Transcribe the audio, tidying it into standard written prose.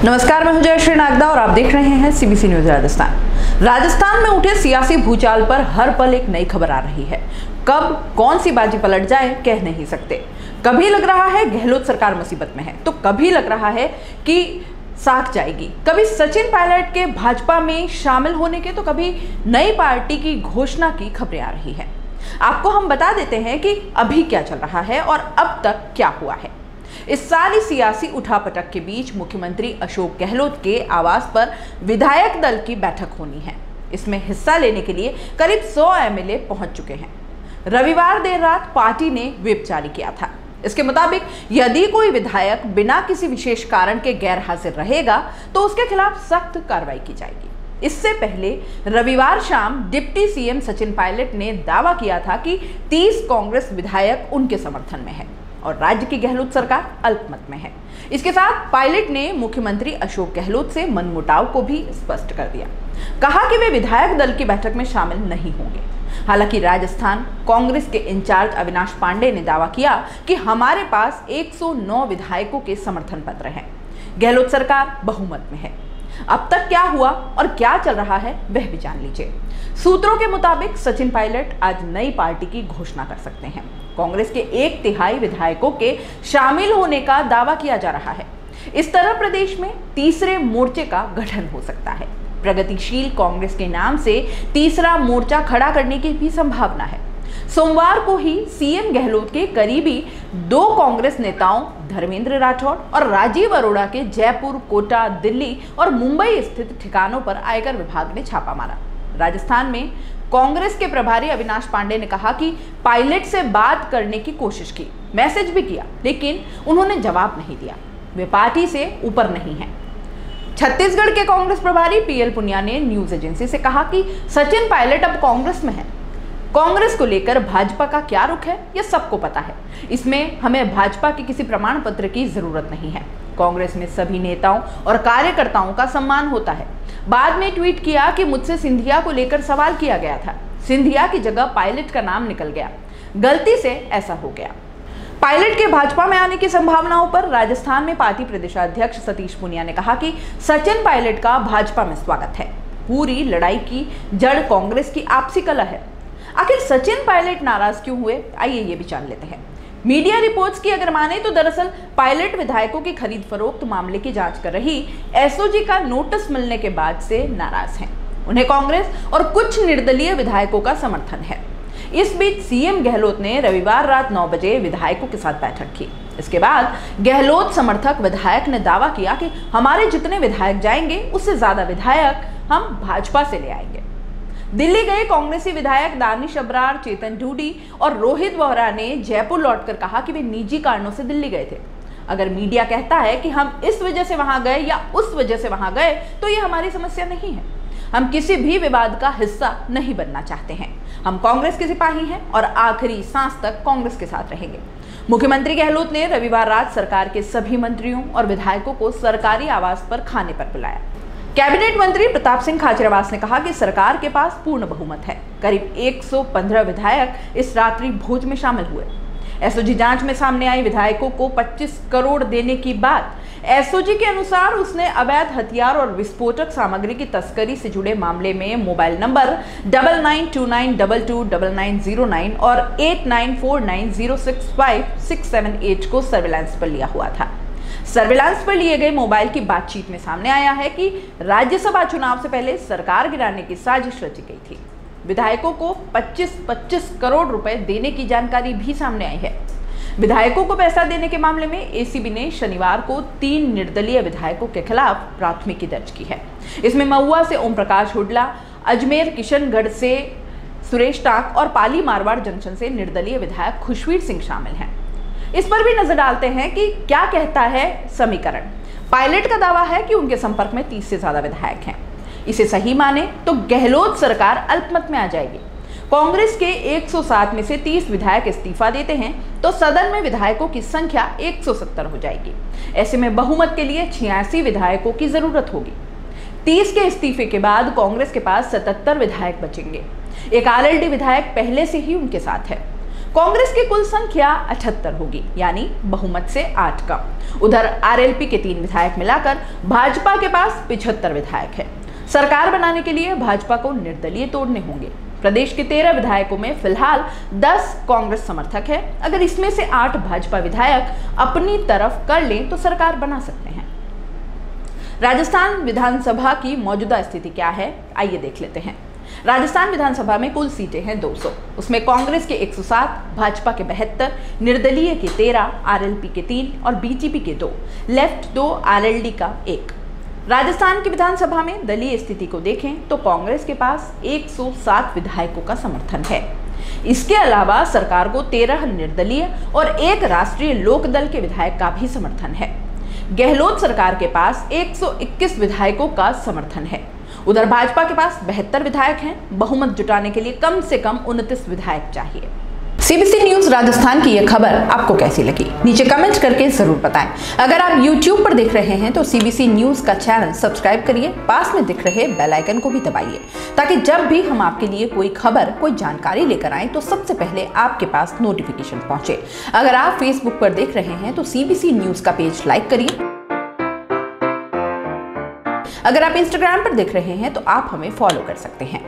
नमस्कार, मैं हूं जयश्री नागदा और आप देख रहे हैं सीबीसी न्यूज राजस्थान। राजस्थान में उठे सियासी भूचाल पर हर पल एक नई खबर आ रही है। कब कौन सी बाजी पलट जाए कह नहीं सकते। कभी लग रहा है गहलोत सरकार मुसीबत में है तो कभी लग रहा है कि साख जाएगी। कभी सचिन पायलट के भाजपा में शामिल होने के तो कभी नई पार्टी की घोषणा की खबरें आ रही है। आपको हम बता देते हैं कि अभी क्या चल रहा है और अब तक क्या हुआ है। इस सारी सियासी उठापटक के बीच मुख्यमंत्री अशोक गहलोत के आवास पर विधायक दल की बैठक होनी है। इसमें हिस्सा लेने के लिए करीब 100 एमएलए पहुंच चुके हैं। रविवार देर रात पार्टी ने व्हिप जारी किया था। इसके मुताबिक यदि कोई विधायक बिना किसी विशेष कारण के गैर हाजिर रहेगा तो उसके खिलाफ सख्त कार्रवाई की जाएगी। इससे पहले रविवार शाम डिप्टी सीएम सचिन पायलट ने दावा किया था कि 30 कांग्रेस विधायक उनके समर्थन में है और राज्य की गहलोत सरकार अल्पमत में है। इसके साथ पायलट ने मुख्यमंत्री अशोक गहलोत से मनमुटाव को भी स्पष्ट कर दिया। कहा कि वे विधायक दल की बैठक में शामिल नहीं होंगे। हालांकि राजस्थान कांग्रेस के इंचार्ज अविनाश पांडे ने दावा किया कि हमारे पास 109 विधायकों के समर्थन पत्र हैं। गहलोत सरकार बहुमत में है। अब तक क्या हुआ और क्या चल रहा है वह भी जान लीजिए। सूत्रों के मुताबिक सचिन पायलट आज नई पार्टी की घोषणा कर सकते हैं। कांग्रेस के 1/3 विधायकों के शामिल होने का दावा किया जा रहा है। इस तरह प्रदेश में तीसरे मोर्चे का गठन हो सकता है। प्रगतिशील कांग्रेस के नाम से तीसरा मोर्चा खड़ा करने की भी संभावना है। सोमवार को ही सीएम गहलोत के करीबी 2 कांग्रेस नेताओं धर्मेंद्र राठौड़ और राजीव अरोड़ा के जयपुर, कोटा, दिल्ली और मुंबई स्थित ठिकानों पर आयकर विभाग ने छापा मारा। राजस्थान में कांग्रेस के प्रभारी अविनाश पांडे ने कहा कि पायलट से बात करने की कोशिश की, मैसेज भी किया, लेकिन उन्होंने जवाब नहीं दिया। वे पार्टी से ऊपर नहीं हैं। छत्तीसगढ़ के कांग्रेस प्रभारी पीएल पुनिया ने न्यूज एजेंसी से कहा कि सचिन पायलट अब कांग्रेस में है। कांग्रेस को लेकर भाजपा का क्या रुख है यह सबको पता है। इसमें हमें भाजपा के किसी प्रमाण पत्र की जरूरत नहीं है। कांग्रेस में सभी नेताओं और कार्यकर्ताओं का सम्मान होता है। बाद में ट्वीट किया कि मुझसे सिंधिया को लेकर सवाल किया गया था। सिंधिया की जगह पायलट का नाम निकल गया। गलती से ऐसा हो गया। पायलट के भाजपा में आने की संभावनाओं पर राजस्थान में पार्टी प्रदेशाध्यक्ष सतीश पुनिया ने कहा कि सचिन पायलट का भाजपा में स्वागत है। पूरी लड़ाई की जड़ कांग्रेस की आपसी कलह है। आखिर सचिन पायलट नाराज क्यों हुए, आइए ये भी जान लेते हैं। मीडिया रिपोर्ट्स की अगर माने तो दरअसल पायलट विधायकों की खरीद फरोख्त मामले की जांच कर रही एसओजी का नोटिस मिलने के बाद से नाराज हैं। उन्हें कांग्रेस और कुछ निर्दलीय विधायकों का समर्थन है। इस बीच सीएम गहलोत ने रविवार रात 9 बजे विधायकों के साथ बैठक की। इसके बाद गहलोत समर्थक विधायक ने दावा किया कि हमारे जितने विधायक जाएंगे उससे ज्यादा विधायक हम भाजपा से ले आएंगे। दिल्ली गए कांग्रेसी विधायक दानिश अब्रार, चेतन डूडी और रोहित वोहरा ने जयपुर लौटकर कहा कि वे निजी कारणों से दिल्ली गए थे। अगर मीडिया कहता है कि हम इस वजह से वहां गए या उस वजह से वहां गए तो ये हमारी समस्या नहीं है। हम किसी भी विवाद का हिस्सा नहीं बनना चाहते हैं। हम कांग्रेस के सिपाही हैं और आखिरी सांस तक कांग्रेस के साथ रहेंगे। मुख्यमंत्री गहलोत ने रविवार रात सरकार के सभी मंत्रियों और विधायकों को सरकारी आवास पर खाने पर बुलाया। कैबिनेट मंत्री प्रताप सिंह खाचरियावास ने कहा कि सरकार के पास पूर्ण बहुमत है। करीब 115 विधायक इस रात्रि भोज में शामिल हुए। एसओजी जांच में सामने आई विधायकों को 25 करोड़ देने की बात। एसओजी के अनुसार उसने अवैध हथियार और विस्फोटक सामग्री की तस्करी से जुड़े मामले में मोबाइल नंबर 9929229909 और 8949065678 को सर्विलांस पर लिया हुआ था। सर्विलांस पर लिए गए मोबाइल की बातचीत में सामने आया है कि राज्यसभा चुनाव से पहले सरकार गिराने की साजिश रची गई थी। विधायकों को 25-25 करोड़ रुपए देने की जानकारी भी सामने आई है। विधायकों को पैसा देने के मामले में एसीबी ने शनिवार को 3 निर्दलीय विधायकों के खिलाफ प्राथमिकी दर्ज की है। इसमें महुआ से ओम प्रकाश हुड्डा, अजमेर किशनगढ़ से सुरेश टाक और पाली मारवाड़ जंक्शन से निर्दलीय विधायक खुशवीर सिंह शामिल हैं। इस पर भी नजर डालते हैं कि क्या कहता है समीकरण। पायलट का दावा है कि उनके संपर्क में 30 से ज्यादा विधायक हैं। इसे सही माने तो गहलोत सरकार अल्पमत में आ जाएगी। कांग्रेस के 107 में से 30 विधायक इस्तीफा देते हैं तो सदन में विधायकों की संख्या 170 हो जाएगी। ऐसे में बहुमत के लिए 86 विधायकों की जरूरत होगी। 30 के इस्तीफे के बाद कांग्रेस के पास 77 विधायक बचेंगे। एक आरएलडी विधायक पहले से ही उनके साथ है। कांग्रेस की कुल संख्या 78 होगी, यानी बहुमत से 8 कम। उधर आरएलपी के 3 विधायक मिलाकर भाजपा के पास 75 विधायक है। सरकार बनाने के लिए भाजपा को निर्दलीय तोड़ने होंगे। प्रदेश के 13 विधायकों में फिलहाल 10 कांग्रेस समर्थक है। अगर इसमें से 8 भाजपा विधायक अपनी तरफ कर लें तो सरकार बना सकते हैं। राजस्थान विधानसभा की मौजूदा स्थिति क्या है, आइए देख लेते हैं। राजस्थान विधानसभा में कुल सीटें हैं 200, उसमें कांग्रेस के 107, भाजपा के 72, निर्दलीय के 13, आरएलपी के 3 और बीजेपी के 2, लेफ्ट 2, आरएलडी का 1। राजस्थान की विधानसभा में दलीय स्थिति को देखें तो कांग्रेस के पास 107 विधायकों का समर्थन है। इसके अलावा सरकार को 13 निर्दलीय और 1 राष्ट्रीय लोक दल के विधायक का भी समर्थन है। गहलोत सरकार के पास 121 विधायकों का समर्थन है। उधर भाजपा के पास 72 विधायक हैं। बहुमत जुटाने के लिए कम से कम 29 विधायक चाहिए। सीबीसी न्यूज राजस्थान की यह खबर आपको कैसी लगी, नीचे कमेंट करके जरूर बताएं। अगर आप YouTube पर देख रहे हैं तो सीबीसी न्यूज का चैनल सब्सक्राइब करिए, पास में दिख रहे बेल आइकन को भी दबाइए, ताकि जब भी हम आपके लिए कोई खबर, कोई जानकारी लेकर आए तो सबसे पहले आपके पास नोटिफिकेशन पहुंचे। अगर आप Facebook पर देख रहे हैं तो सीबीसी न्यूज का पेज लाइक करिए। अगर आप Instagram पर देख रहे हैं तो आप हमें फॉलो कर सकते हैं।